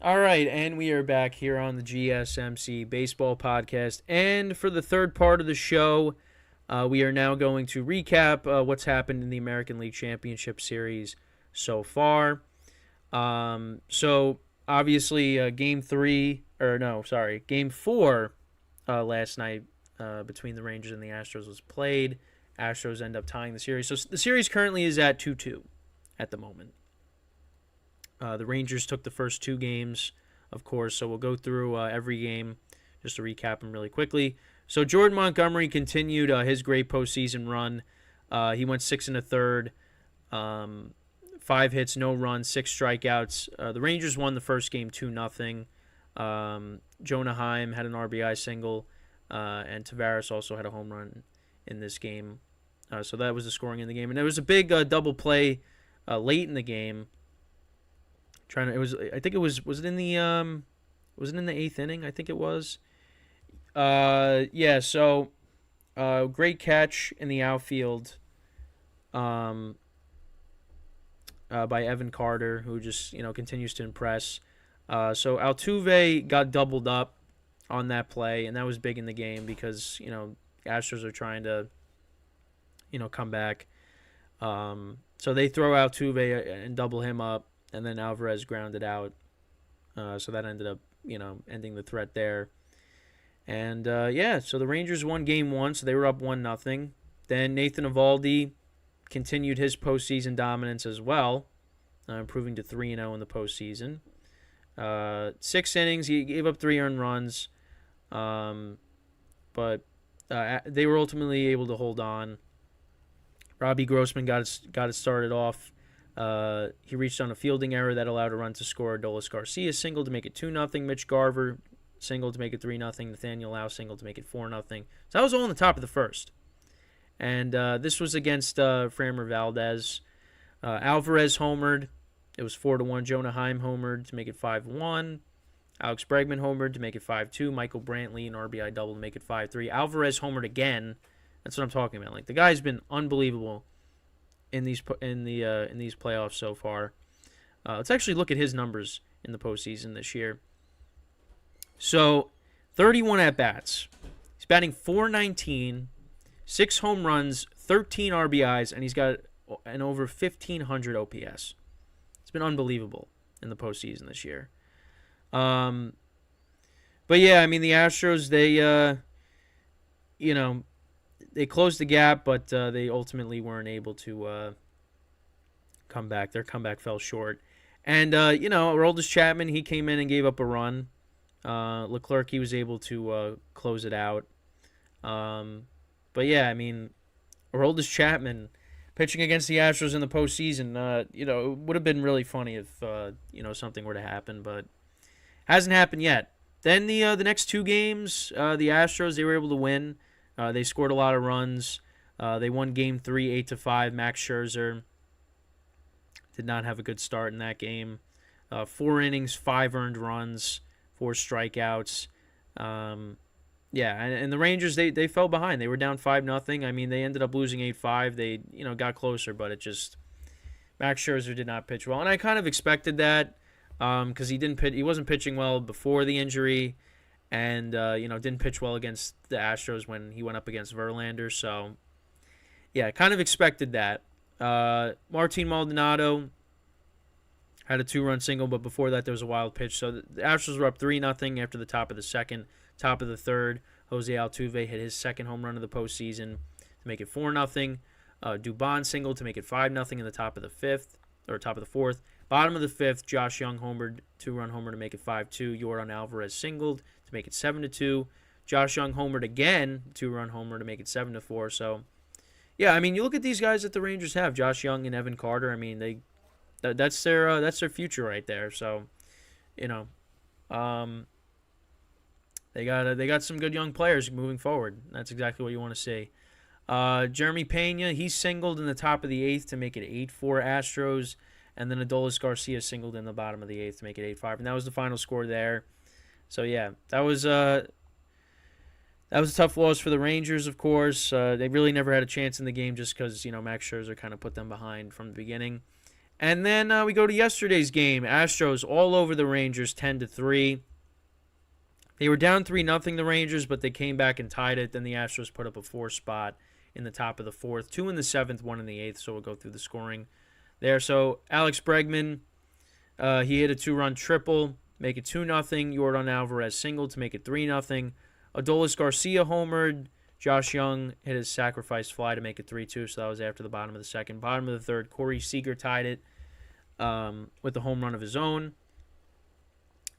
All right, and we are back here on the GSMC Baseball Podcast. And for the third part of the show, we are now going to recap what's happened in the American League Championship Series so far. So obviously, Game 4 last night between the Rangers and the Astros was played. Astros end up tying the series. So the series currently is at 2-2 at the moment. The Rangers took the first two games, of course, so we'll go through every game just to recap them really quickly. So Jordan Montgomery continued his great postseason run. He went 6 1/3, 5 hits, no runs, 6 strikeouts. The Rangers won the first game 2-0. Jonah Heim had an RBI single, and Tavares also had a home run in this game. So that was the scoring in the game, and there was a big double play late in the game. Was it in the 8th inning? I think it was. So great catch in the outfield by Evan Carter, who just continues to impress. So Altuve got doubled up on that play, and that was big in the game because Astros are trying to come back. So they throw Altuve and double him up. And then Alvarez grounded out. So that ended up, ending the threat there. And, so the Rangers won Game 1, so they were up 1-0. Then Nathan Eovaldi continued his postseason dominance as well, improving to 3-0 in the postseason. 6 innings, he gave up 3 earned runs. But they were ultimately able to hold on. Robbie Grossman got it started off. He reached on a fielding error that allowed a run to score. Adolis Garcia single to make it 2-0. Mitch Garver single to make it 3-0. Nathaniel Lau single to make it 4-0. So that was all in the top of the first. And this was against Framber Valdez. Alvarez homered. It was 4-1. Jonah Heim homered to make it 5-1. Alex Bregman homered to make it 5-2. Michael Brantley an RBI double to make it 5-3. Alvarez homered again. That's what I'm talking about. Like, the guy's been unbelievable in these playoffs so far. Let's actually look at his numbers in the postseason this year. So, 31 at-bats. He's batting .419, 6 home runs, 13 RBIs, and he's got an over 1,500 OPS. It's been unbelievable in the postseason this year. But yeah, I mean, the Astros, they closed the gap, but they ultimately weren't able to come back. Their comeback fell short. And, Aroldis Chapman, he came in and gave up a run. Leclerc, he was able to close it out. But, yeah, I mean, Aroldis Chapman pitching against the Astros in the postseason, it would have been really funny if, something were to happen. But hasn't happened yet. Then the next two games, the Astros, they were able to win. They scored a lot of runs. They won Game 3, 8-5. Max Scherzer did not have a good start in that game. 4 innings, 5 earned runs, 4 strikeouts. And the Rangers, they fell behind. They were down 5-0. I mean, they ended up losing 8-5. They, got closer, but it just Max Scherzer did not pitch well. And I kind of expected that because he wasn't pitching well before the injury. And, didn't pitch well against the Astros when he went up against Verlander. So, yeah, kind of expected that. Martin Maldonado had a 2-run single, but before that there was a wild pitch. So the Astros were up 3-0 after the top of the second. Top of the third, Jose Altuve hit his second home run of the postseason to make it 4-0. Dubon single to make it 5-0 in the top of the fourth. Bottom of the fifth, Josh Young homered, 2-run homer to make it 5-2. Yordan Alvarez singled to make it 7-2. Josh Young homered again, 2-run homer to make it 7-4. So, yeah, I mean, you look at these guys that the Rangers have, Josh Young and Evan Carter. I mean, that's their future right there. So, they got some good young players moving forward. That's exactly what you want to see. Jeremy Pena, he singled in the top of the 8th to make it 8-4 Astros. And then Adolis Garcia singled in the bottom of the 8th to make it 8-5. And that was the final score there. So, yeah, that was a tough loss for the Rangers, of course. They really never had a chance in the game just because, Max Scherzer kind of put them behind from the beginning. And then we go to yesterday's game. Astros all over the Rangers, 10-3. They were down 3-0, the Rangers, but they came back and tied it. Then the Astros put up a 4 spot in the top of the 4th. 2 in the 7th, 1 in the 8th, so we'll go through the scoring there. So Alex Bregman, he hit a 2-run triple, make it 2-0. Yordan Alvarez single to make it 3-0. Adolis Garcia homered. Josh Young hit his sacrifice fly to make it 3-2, so that was after the bottom of the second. Bottom of the third, Corey Seager tied it with a home run of his own.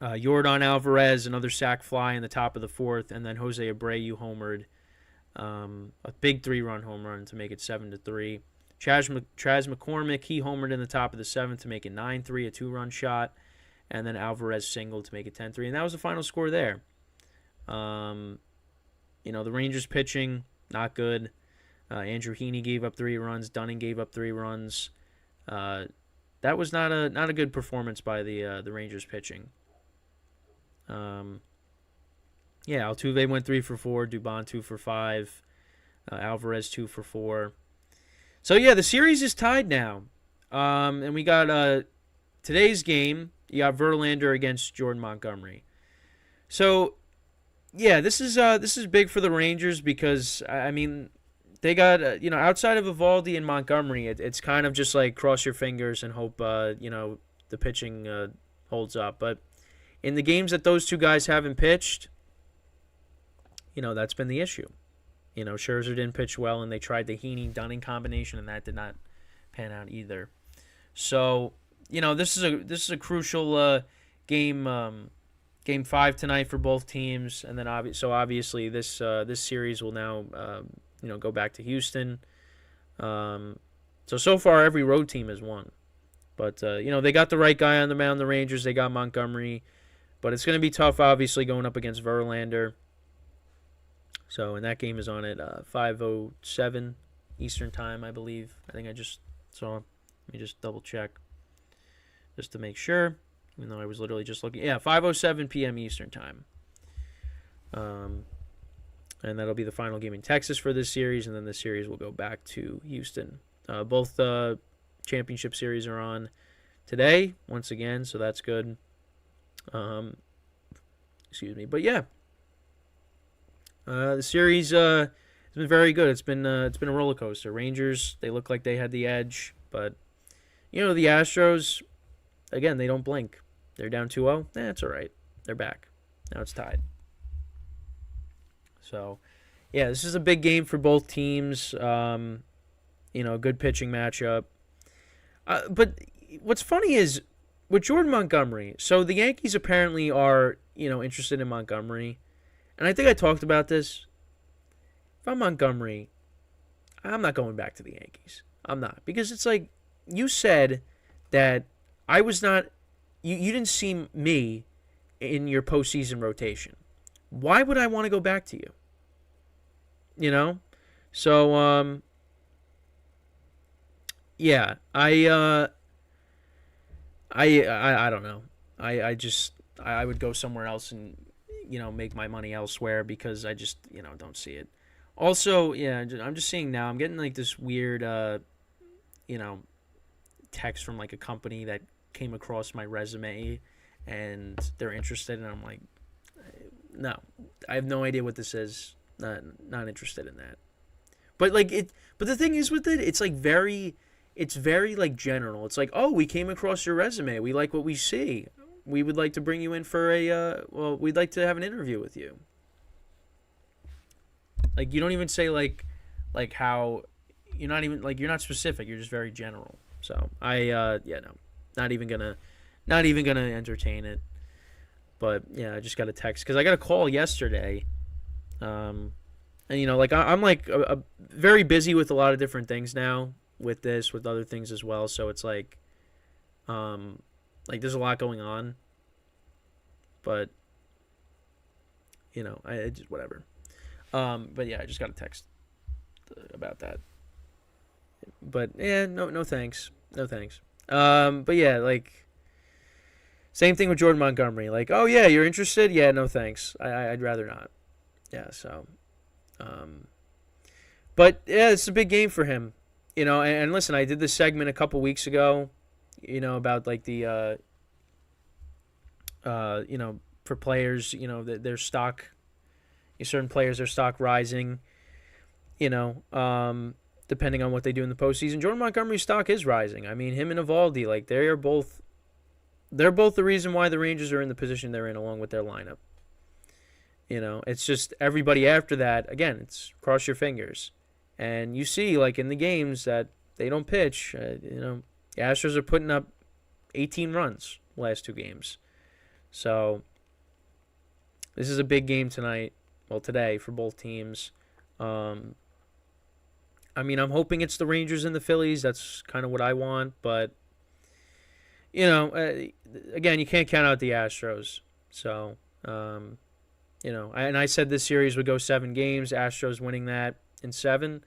Yordan Alvarez, another sac fly in the top of the 4th, and then Jose Abreu homered a big 3-run home run to make it 7-3. Chas McCormick, he homered in the top of the 7th to make it 9-3, a 2-run shot, and then Alvarez singled to make it 10-3, and that was the final score there. The Rangers pitching, not good. Andrew Heaney gave up 3 runs. Dunning gave up 3 runs. That was not a good performance by the Rangers pitching. Altuve went 3 for 4. Dubon 2 for 5. Alvarez 2 for 4. So the series is tied now. And we got today's game. You got Verlander against Jordan Montgomery. So this is big for the Rangers because they got outside of Eovaldi and Montgomery, it's kind of just like cross your fingers and hope the pitching holds up. But in the games that those two guys haven't pitched, that's been the issue. Scherzer didn't pitch well, and they tried the Heaney-Dunning combination, and that did not pan out either. So, this is a crucial game, Game 5 tonight for both teams, and then obviously this series will now go back to Houston. So far every road team has won, but they got the right guy on the mound. The Rangers, they got Montgomery, but it's going to be tough, obviously, going up against Verlander. So, and that game is on at 5:07 Eastern Time, I believe. I think I just saw. Let me just double check, just to make sure. Even though I was literally just looking. 5:07 p.m. Eastern Time. And that'll be the final game in Texas for this series, and then the series will go back to Houston. Both championship series are on today, once again, so that's good. Excuse me. But the series has been very good. It's been a roller coaster. Rangers, they look like they had the edge, but the Astros, again, they don't blink. They're down 2-0. That's all right. They're back. Now it's tied. So, this is a big game for both teams. Good pitching matchup. But what's funny is with Jordan Montgomery, so the Yankees apparently are, interested in Montgomery. And I think I talked about this. If I'm Montgomery, I'm not going back to the Yankees. I'm not. Because it's like, you said that I was not, you didn't see me in your postseason rotation. Why would I want to go back to you? So, I don't know. I would go somewhere else and, make my money elsewhere because I just, don't see it. Also, I'm just seeing now, I'm getting like this weird, text from like a company that came across my resume and they're interested, and I'm like, no, I have no idea what this is. Not interested in that. But but the thing is with it, it's very like general. It's like, oh, we came across your resume. We like what we see. We would like to bring you in for we'd like to have an interview with you. Like, you don't even say like how, you're not even like, you're not specific. You're just very general. So no, not even gonna entertain it. But I just got a text because I got a call yesterday. And I'm like very busy with a lot of different things now, with other things as well. So it's like there's a lot going on, but I just whatever. But I just got a text about that. But no thanks. But same thing with Jordan Montgomery. Like, oh yeah, you're interested? Yeah, no thanks. I'd rather not. So but it's a big game for him. And listen, I did this segment a couple weeks ago about like the for players, their stock, certain players, their stock rising, depending on what they do in the postseason. Jordan Montgomery's stock is rising. I mean, him and Evaldi, like they're both the reason why the Rangers are in the position they're in, along with their lineup. It's just everybody after that. Again, it's cross your fingers, and you see like in the games that they don't pitch. The Astros are putting up 18 runs last two games, so this is a big game tonight. Well, today for both teams. I mean, I'm hoping it's the Rangers and the Phillies. That's kind of what I want, but again, you can't count out the Astros. So, and I said this series would go 7 games. Astros winning that in 7.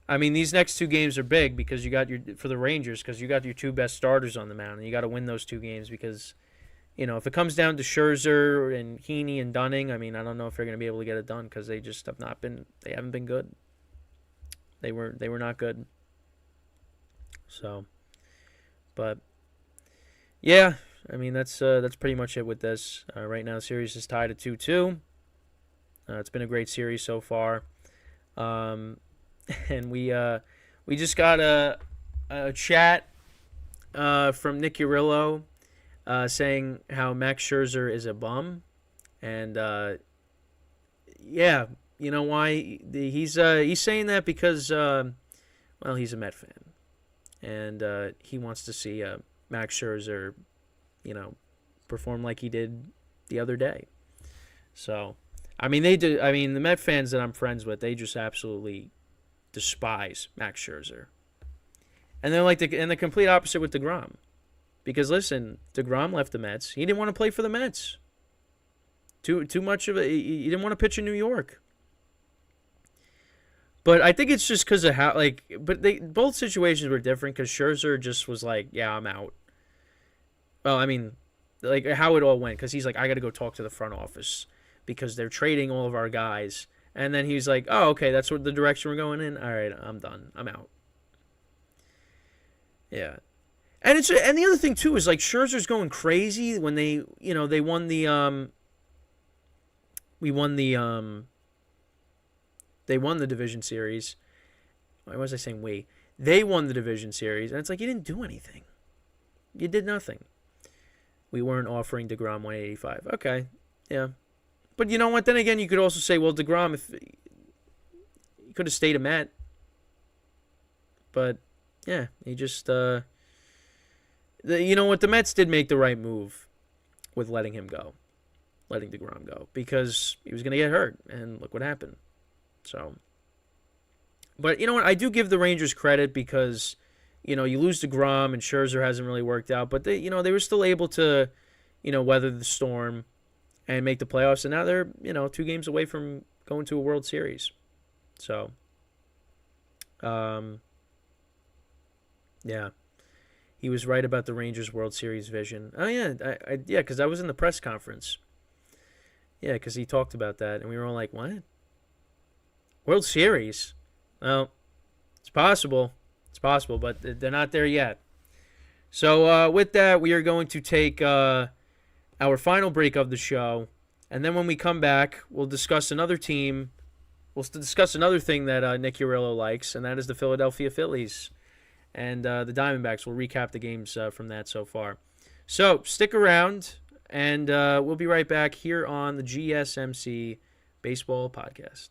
I mean, these next 2 games are big because you got for the Rangers, because you got your 2 best starters on the mound, and you got to win those 2 games because, if it comes down to Scherzer and Heaney and Dunning, I mean, I don't know if they're going to be able to get it done because they just they haven't been good. They were not good. So, but yeah, I mean that's pretty much it with this. Right now, the series is tied at 2-2. It's been a great series so far, and we just got a chat from Nick Urillo saying how Max Scherzer is a bum, and yeah. You know why? He's saying that because, he's a Met fan, and he wants to see Max Scherzer, perform like he did the other day. So, I mean, they do. I mean, the Met fans that I'm friends with, they just absolutely despise Max Scherzer, and they're like the complete opposite with DeGrom, because listen, DeGrom left the Mets. He didn't want to play for the Mets. Too much of it. He didn't want to pitch in New York. But I think it's just because of how, but both situations were different because Scherzer just was like, yeah, I'm out. Well, I mean, like how it all went, because he's like, I got to go talk to the front office because they're trading all of our guys. And then he's like, oh, okay, that's what the direction we're going in. All right, I'm done. I'm out. Yeah. And the other thing, too, is like Scherzer's going crazy when they won the, they won the division series. Why was I saying we? They won the division series, and it's like you didn't do anything. You did nothing. We weren't offering DeGrom 185. Okay, yeah. But you know what? Then again, you could also say, well, DeGrom, if he could have stayed a Met. But, yeah, he just, you know what? The Mets did make the right move with letting him go. Letting DeGrom go. Because he was going to get hurt, and look what happened. So, but you know what? I do give the Rangers credit because, you lose DeGrom and Scherzer hasn't really worked out, but they were still able to, weather the storm and make the playoffs, and now they're, 2 games away from going to a World Series. So, yeah, he was right about the Rangers World Series vision. Oh yeah, because I was in the press conference. Yeah, because he talked about that, and we were all like, what? World Series? Well, it's possible. It's possible, but they're not there yet. So with that, we are going to take our final break of the show, and then when we come back, we'll discuss another team. We'll discuss another thing that Nick Urillo likes, and that is the Philadelphia Phillies and the Diamondbacks. We'll recap the games from that so far. So stick around, and we'll be right back here on the GSMC Baseball Podcast.